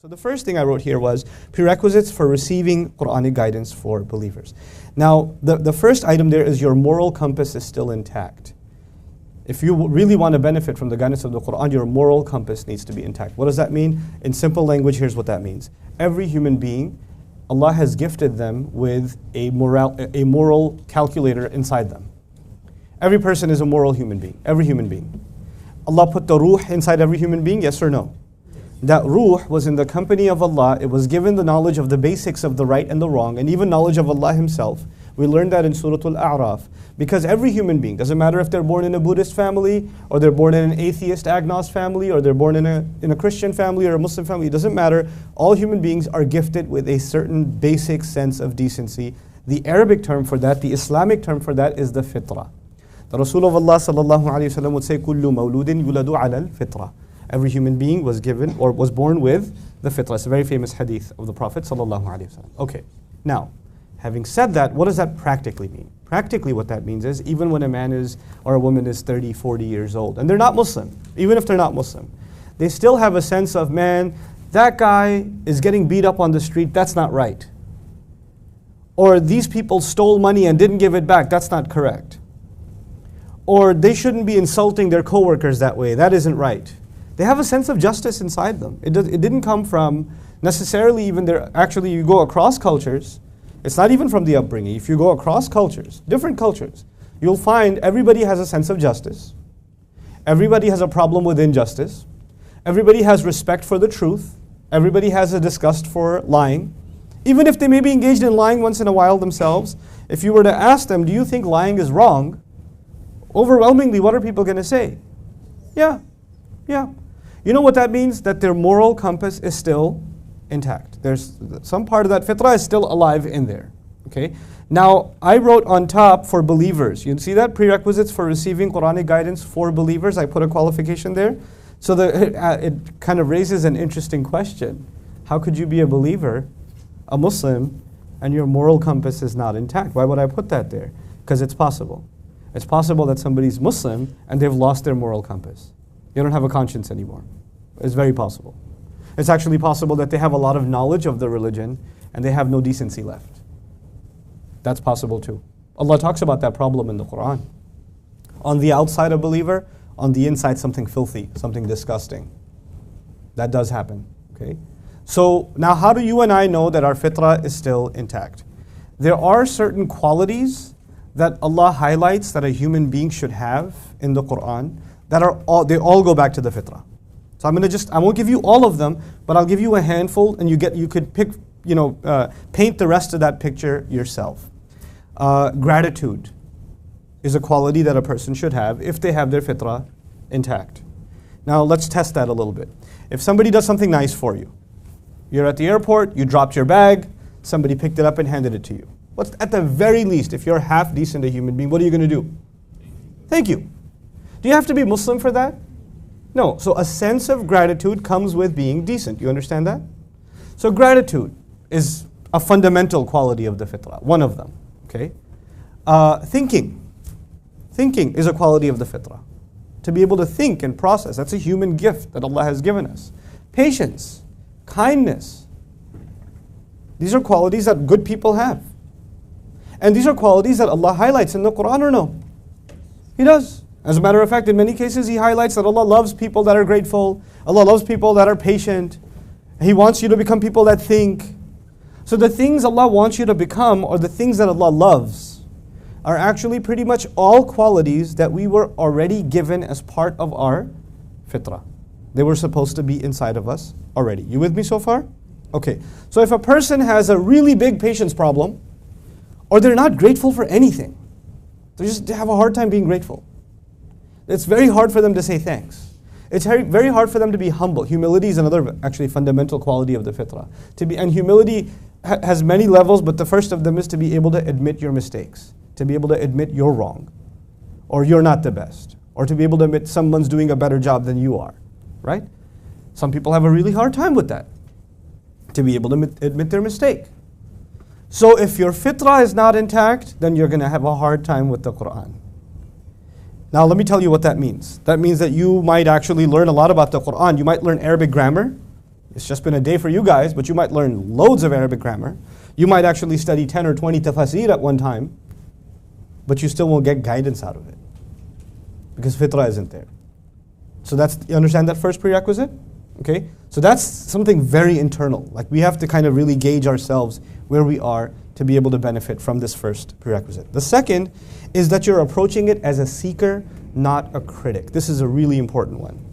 So the first thing I wrote here was prerequisites for receiving Quranic guidance for believers. Now, the first item there is your moral compass is still intact. If you really want to benefit from the guidance of the Quran, your moral compass needs to be intact. What does that mean? In simple language, here's what that means. Every human being, Allah has gifted them with a moral calculator inside them. Every person is a moral human being, every human being. Allah put the ruh inside every human being, yes or no? That ruh was in the company of Allah. It was given the knowledge of the basics of the right and the wrong, and even knowledge of Allah Himself. We learned that in Surah-Al-kahf. Because every human being, doesn't matter if they're born in a Buddhist family, or they're born in an atheist agnostic family, or they're born in a Christian family or a Muslim family, it doesn't matter. All human beings are gifted with a certain basic sense of decency. The Arabic term for that, the Islamic term for that is the Fitrah. The Rasul of Allah sallallahu alayhi wa sallam would say, كُلُّ مَوْلُودٍ يُولَدُ عَلَى الْفِطْرَةِ. Every human being was given or was born with the Fitrah. It's a very famous hadith of the Prophet sallallahu alayhi wa sallam. Okay, now, having said that, what does that practically mean? Practically what that means is, even when a man is, or a woman is 30, 40 years old, and they're not Muslim, even if they're not Muslim, they still have a sense of, man, that guy is getting beat up on the street, that's not right. Or these people stole money and didn't give it back, that's not correct. Or they shouldn't be insulting their coworkers that way, that isn't right. They have a sense of justice inside them. It didn't come from necessarily even their, actually you go across cultures, it's not even from the upbringing. If you go across cultures, different cultures, you'll find everybody has a sense of justice. Everybody has a problem with injustice. Everybody has respect for the truth. Everybody has a disgust for lying. Even if they may be engaged in lying once in a while themselves, if you were to ask them, do you think lying is wrong? Overwhelmingly, what are people going to say? Yeah, yeah. You know what that means? That their moral compass is still intact. There's some part of that fitrah is still alive in there. Okay. Now, I wrote on top for believers. You see that? Prerequisites for receiving Quranic guidance for believers. I put a qualification there. So it kind of raises an interesting question. How could you be a believer, a Muslim, and your moral compass is not intact? Why would I put that there? Because it's possible. It's possible that somebody's Muslim and they've lost their moral compass. They don't have a conscience anymore. It's very possible. It's actually possible that they have a lot of knowledge of the religion and they have no decency left. That's possible too. Allah talks about that problem in the Quran. On the outside a believer, on the inside something filthy, something disgusting. That does happen. Okay. So now how do you and I know that our fitrah is still intact? There are certain qualities that Allah highlights that a human being should have in the Quran that they all go back to the fitrah. So I won't give you all of them, but I'll give you a handful, and you could pick, paint the rest of that picture yourself. Gratitude is a quality that a person should have if they have their fitrah intact. Now let's test that a little bit. If somebody does something nice for you, you're at the airport, you dropped your bag, somebody picked it up and handed it to you. What's at the very least, if you're half decent a human being, what are you going to do? Thank you. Do you have to be Muslim for that? No. So a sense of gratitude comes with being decent. You understand that? So gratitude is a fundamental quality of the fitrah, one of them. Okay. Thinking is a quality of the fitrah. To be able to think and process, that's a human gift that Allah has given us. Patience, kindness. These are qualities that good people have. And these are qualities that Allah highlights in the Quran, or no? He does. As a matter of fact, in many cases, He highlights that Allah loves people that are grateful. Allah loves people that are patient. He wants you to become people that think. So the things Allah wants you to become, or the things that Allah loves, are actually pretty much all qualities that we were already given as part of our fitrah. They were supposed to be inside of us already. You with me so far? Okay. So if a person has a really big patience problem, or they're not grateful for anything, they have a hard time being grateful. It's very hard for them to say thanks. It's very hard for them to be humble. Humility is another actually fundamental quality of the fitrah. And humility has many levels, but the first of them is to be able to admit your mistakes, to be able to admit you're wrong, or you're not the best, or to be able to admit someone's doing a better job than you are, right? Some people have a really hard time with that, to be able to admit their mistake. So if your fitrah is not intact, then you're going to have a hard time with the Quran. Now let me tell you what that means. That means that you might actually learn a lot about the Quran. You might learn Arabic grammar. It's just been a day for you guys, but you might learn loads of Arabic grammar. You might actually study 10 or 20 tafasir at one time, but you still won't get guidance out of it because fitrah isn't there. So you understand that first prerequisite? Okay? So that's something very internal. Like we have to kind of really gauge ourselves where we are to be able to benefit from this first prerequisite. The second is that you're approaching it as a seeker, not a critic. This is a really important one.